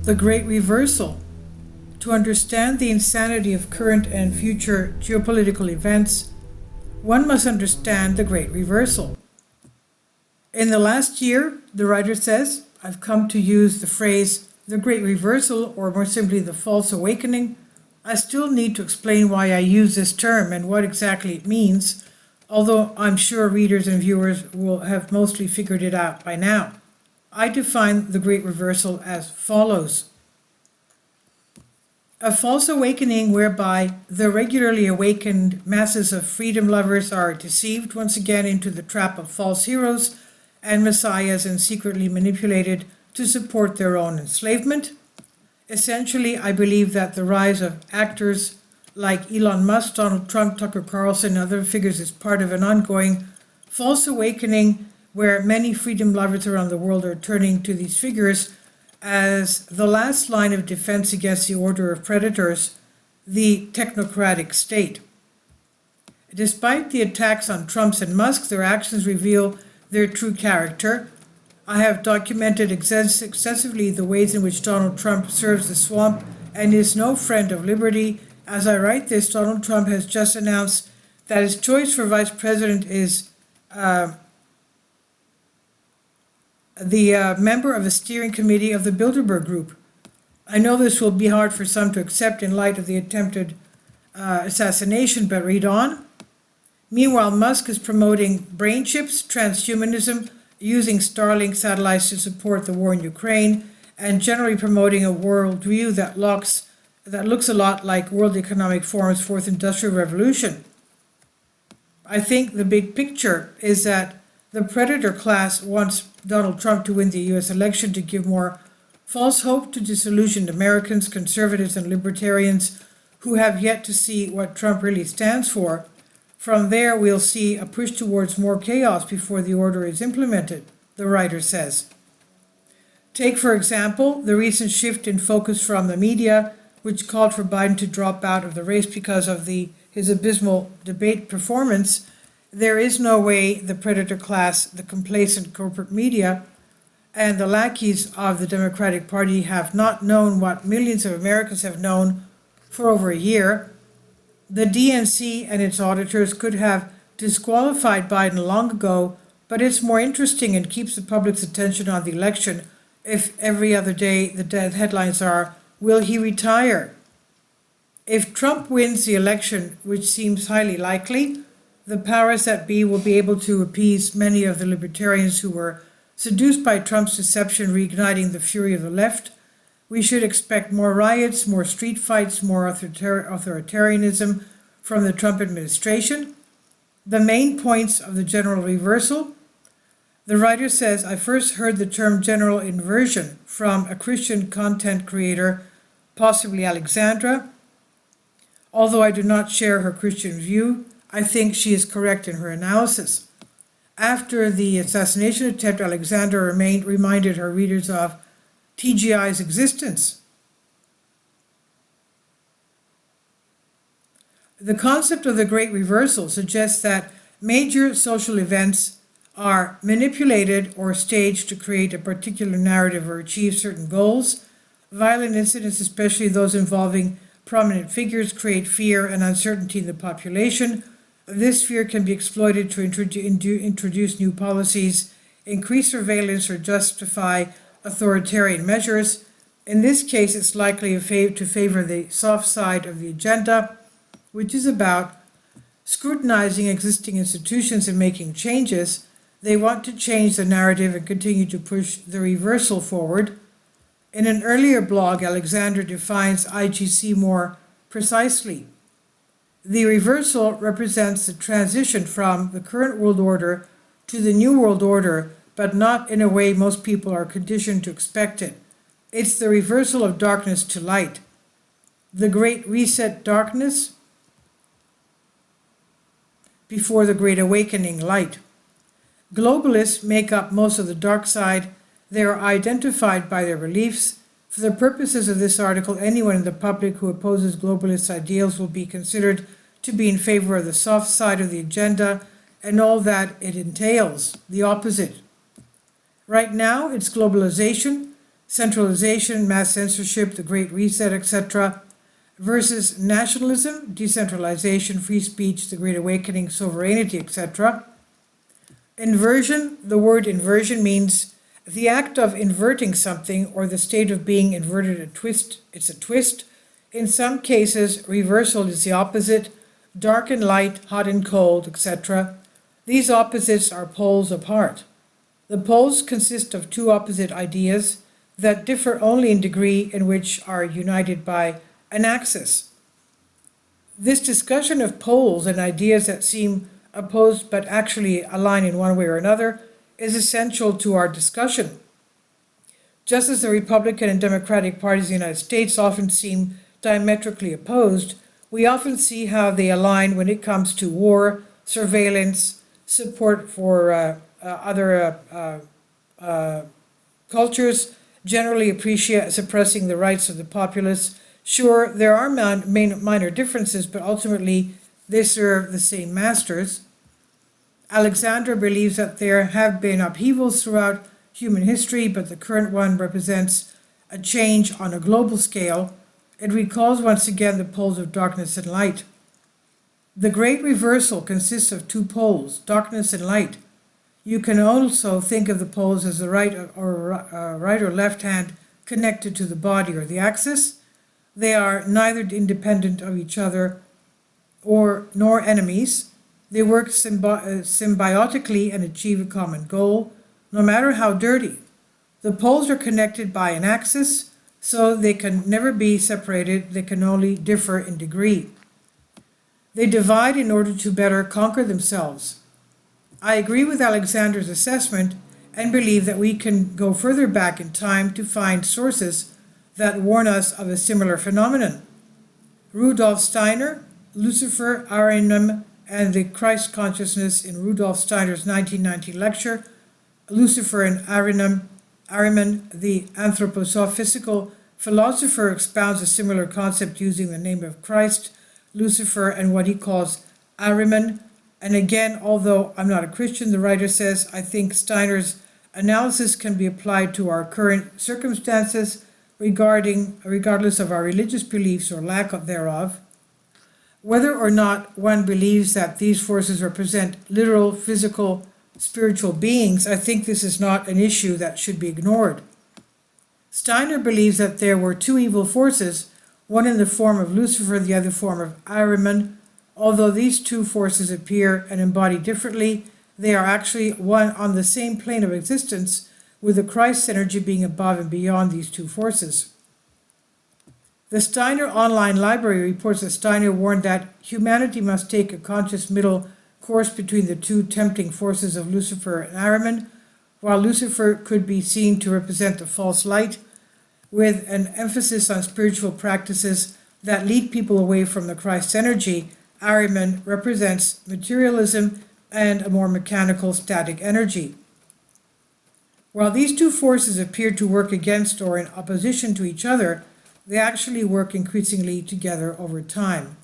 The Great Reversal. To understand the insanity of current and future geopolitical events, one must understand the Great Reversal. In the last year, the writer says, I've come to use the phrase the Great Reversal, or more simply the False Awakening. I still need to explain why I use this term and what exactly it means, although I'm sure readers and viewers will have mostly figured it out by now. I define the Great Reversal as follows. A false awakening whereby the regularly awakened masses of freedom lovers are deceived once again into the trap of false heroes and messiahs and secretly manipulated to support their own enslavement. Essentially, I believe that the rise of actors like Elon Musk, Donald Trump, Tucker Carlson, and other figures is part of an ongoing false awakening where many freedom lovers around the world are turning to these figures as the last line of defense against the order of predators, the technocratic state. Despite the attacks on Trump's and Musk, their actions reveal their true character. I have documented excessively the ways in which Donald Trump serves the swamp and is no friend of liberty. As I write this, Donald Trump has just announced that his choice for vice president is the member of a steering committee of the Bilderberg Group. I know this will be hard for some to accept in light of the attempted assassination, but read on. Meanwhile, Musk is promoting brain chips, transhumanism, using Starlink satellites to support the war in Ukraine, and generally promoting a worldview that looks a lot like World Economic Forum's Fourth Industrial Revolution. I think the big picture is that the predator class wants Donald Trump to win the U.S. election to give more false hope to disillusioned Americans, conservatives, and libertarians who have yet to see what Trump really stands for. From there, we'll see a push towards more chaos before the order is implemented, the writer says. Take, for example, the recent shift in focus from the media, which called for Biden to drop out of the race because of his abysmal debate performance. There is no way the predator class, the complacent corporate media, and the lackeys of the Democratic Party have not known what millions of Americans have known for over a year. The DNC and its auditors could have disqualified Biden long ago, but it's more interesting and keeps the public's attention on the election if every other day the headlines are, will he retire? If Trump wins the election, which seems highly likely, the powers that be will be able to appease many of the libertarians who were seduced by Trump's deception, reigniting the fury of the left. We should expect more riots, more street fights, more authoritarianism from the Trump administration. The main points of the general reversal. The writer says, I first heard the term general inversion from a Christian content creator, possibly Alexandra. Although I do not share her Christian view, I think she is correct in her analysis. After the assassination attempt, Alexandra reminded her readers of TGI's existence. The concept of the Great Reversal suggests that major social events are manipulated or staged to create a particular narrative or achieve certain goals. Violent incidents, especially those involving prominent figures, create fear and uncertainty in the population. This fear can be exploited to introduce new policies, increase surveillance, or justify authoritarian measures. In this case, it's likely to favor the soft side of the agenda, which is about scrutinizing existing institutions and making changes. They want to change the narrative and continue to push the reversal forward. In an earlier blog, Alexander defines IGC more precisely. The reversal represents the transition from the current world order to the new world order, but not in a way most people are conditioned to expect it. It's the reversal of darkness to light. The Great Reset darkness before the Great Awakening light. Globalists make up most of the dark side. They are identified by their beliefs. For the purposes of this article, anyone in the public who opposes globalist ideals will be considered to be in favor of the soft side of the agenda and all that it entails, the opposite. Right now, it's globalization. centralization, mass censorship, the Great Reset, etc., versus nationalism, decentralization, free speech, the Great Awakening, sovereignty, etc. Inversion, the word inversion means the act of inverting something or the state of being inverted, a twist. It's a twist. In some cases, reversal is the opposite, dark and light, hot and cold, etc. These opposites are poles apart. The poles consist of two opposite ideas that differ only in degree in which are united by an axis. This discussion of poles and ideas that seem opposed but actually align in one way or another is essential to our discussion. Just as the Republican and Democratic parties in the United States often seem diametrically opposed, we often see how they align when it comes to war, surveillance, support for other cultures, generally appreciate suppressing the rights of the populace. Sure, there are minor differences, but ultimately they serve the same masters. Alexandra believes that there have been upheavals throughout human history, but the current one represents a change on a global scale. It recalls once again the poles of darkness and light. The great reversal consists of two poles, darkness and light. You can also think of the poles as the right or left hand connected to the body or the axis. They are neither independent of each other nor enemies. They work symbiotically and achieve a common goal, no matter how dirty. The poles are connected by an axis, so they can never be separated. They can only differ in degree. They divide in order to better conquer themselves. I agree with Alexander's assessment and believe that we can go further back in time to find sources that warn us of a similar phenomenon. Rudolf Steiner, Lucifer, Ahriman, and the Christ consciousness in Rudolf Steiner's 1990 lecture, Lucifer and Ahriman, the anthroposophical philosopher, expounds a similar concept using the name of Christ, Lucifer, and what he calls Ahriman. And again, although I'm not a Christian, the writer says, I think Steiner's analysis can be applied to our current circumstances regardless of our religious beliefs or lack thereof. Whether or not one believes that these forces represent literal, physical, spiritual beings, I think this is not an issue that should be ignored. Steiner believes that there were two evil forces, one in the form of Lucifer, the other form of Ahriman. Although these two forces appear and embody differently, they are actually one on the same plane of existence, with the Christ energy being above and beyond these two forces. The Steiner online library reports that Steiner warned that humanity must take a conscious middle course between the two tempting forces of Lucifer and Ahriman. While Lucifer could be seen to represent the false light, with an emphasis on spiritual practices that lead people away from the Christ energy, Ahriman represents materialism and a more mechanical, static energy. While these two forces appear to work against or in opposition to each other, they actually work increasingly together over time.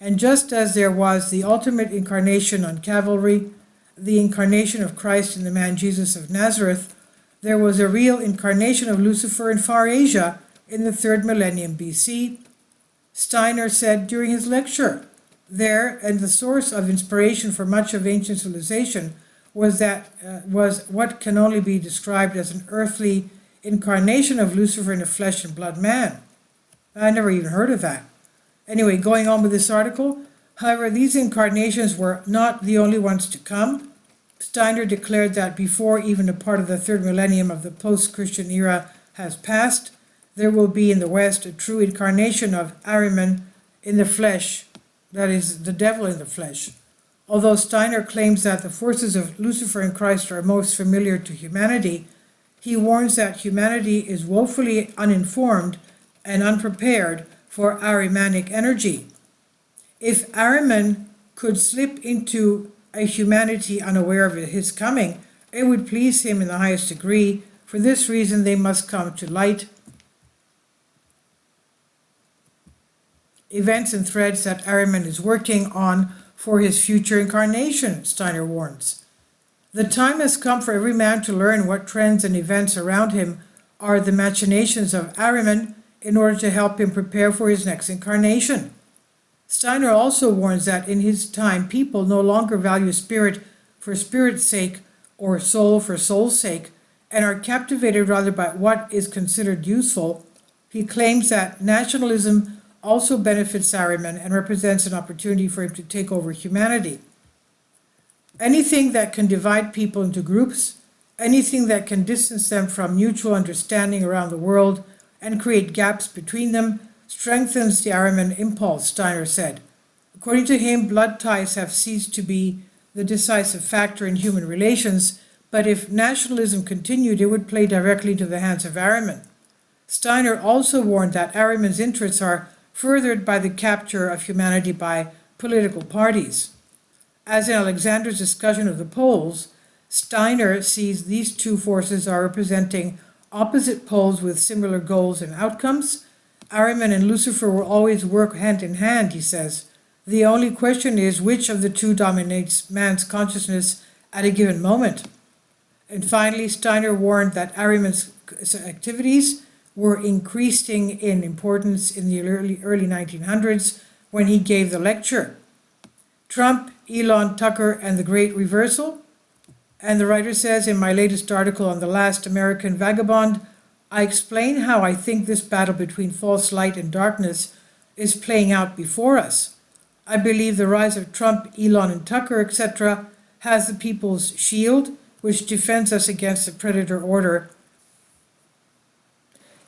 And just as there was the ultimate incarnation on Calvary, the incarnation of Christ in the man Jesus of Nazareth, there was a real incarnation of Lucifer in Far Asia in the 3rd millennium BC. Steiner said during his lecture, there, and the source of inspiration for much of ancient civilization was what can only be described as an earthly incarnation of Lucifer in a flesh and blood man. I never even heard of that. Anyway, going on with this article, however, these incarnations were not the only ones to come. Steiner declared that before even a part of the 3rd millennium of the post-Christian era has passed, there will be in the West a true incarnation of Ahriman in the flesh, that is, the devil in the flesh. Although Steiner claims that the forces of Lucifer and Christ are most familiar to humanity, he warns that humanity is woefully uninformed and unprepared for Ahrimanic energy. If Ahriman could slip into a humanity unaware of his coming, it would please him in the highest degree. For this reason, they must come to light. Events and threads that Ahriman is working on for his future incarnation, Steiner warns. The time has come for every man to learn what trends and events around him are the machinations of Ahriman in order to help him prepare for his next incarnation. Steiner also warns that in his time, people no longer value spirit for spirit's sake or soul for soul's sake, and are captivated rather by what is considered useful. He claims that nationalism also benefits Ahriman and represents an opportunity for him to take over humanity. Anything that can divide people into groups, anything that can distance them from mutual understanding around the world and create gaps between them, strengthens the Ahriman impulse, Steiner said. According to him, blood ties have ceased to be the decisive factor in human relations, but if nationalism continued, it would play directly into the hands of Ahriman. Steiner also warned that Ahriman's interests are furthered by the capture of humanity by political parties. As in Alexander's discussion of the poles, Steiner sees these two forces are representing opposite poles with similar goals and outcomes. Ahriman and Lucifer will always work hand in hand, he says. The only question is which of the two dominates man's consciousness at a given moment. And finally, Steiner warned that Ahriman's activities were increasing in importance in the early 1900s when he gave the lecture. Trump, Elon, Tucker, and the Great Reversal. And the writer says, in my latest article on the last American vagabond, I explain how I think this battle between false light and darkness is playing out before us. I believe the rise of Trump, Elon, and Tucker, etc., has the people's shield, which defends us against the predator order,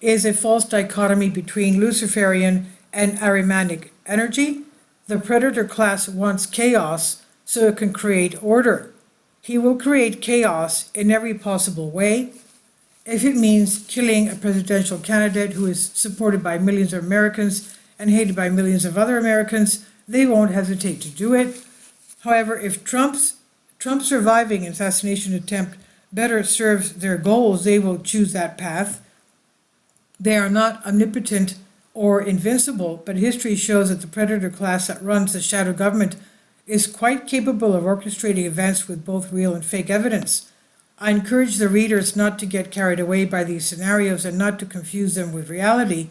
is a false dichotomy between Luciferian and Ahrimanic energy. The predator class wants chaos so it can create order. He will create chaos in every possible way. If it means killing a presidential candidate who is supported by millions of Americans and hated by millions of other Americans, they won't hesitate to do it. However, if Trump's surviving assassination attempt better serves their goals, they will choose that path. They are not omnipotent or invincible, but history shows that the predator class that runs the shadow government is quite capable of orchestrating events with both real and fake evidence. I encourage the readers not to get carried away by these scenarios and not to confuse them with reality.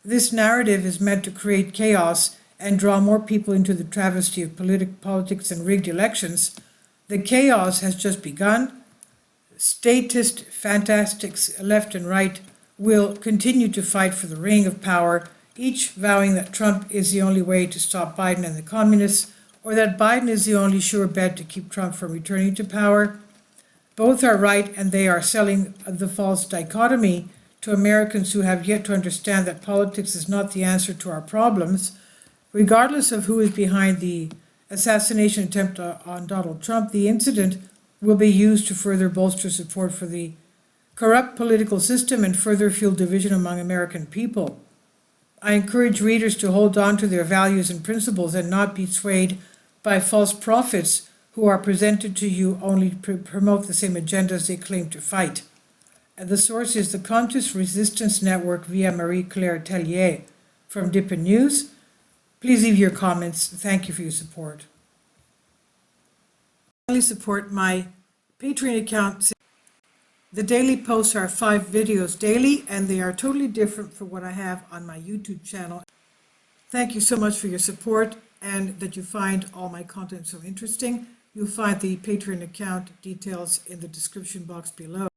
This narrative is meant to create chaos and draw more people into the travesty of politics and rigged elections. The chaos has just begun. Statist fantastics left and right will continue to fight for the ring of power, each vowing that Trump is the only way to stop Biden and the communists, or that Biden is the only sure bet to keep Trump from returning to power. Both are right, and they are selling the false dichotomy to Americans who have yet to understand that politics is not the answer to our problems. Regardless of who is behind the assassination attempt on Donald Trump, the incident will be used to further bolster support for the corrupt political system and further fuel division among American people. I encourage readers to hold on to their values and principles and not be swayed by false prophets who are presented to you only to promote the same agendas they claim to fight. And the source is the Conscious Resistance Network via Marie-Claire Tellier from Dippin' News. Please leave your comments. Thank you for your support. Please support my Patreon account. The daily posts are 5 videos daily, and they are totally different from what I have on my YouTube channel. Thank you so much for your support and that you find all my content so interesting. You'll find the Patreon account details in the description box below.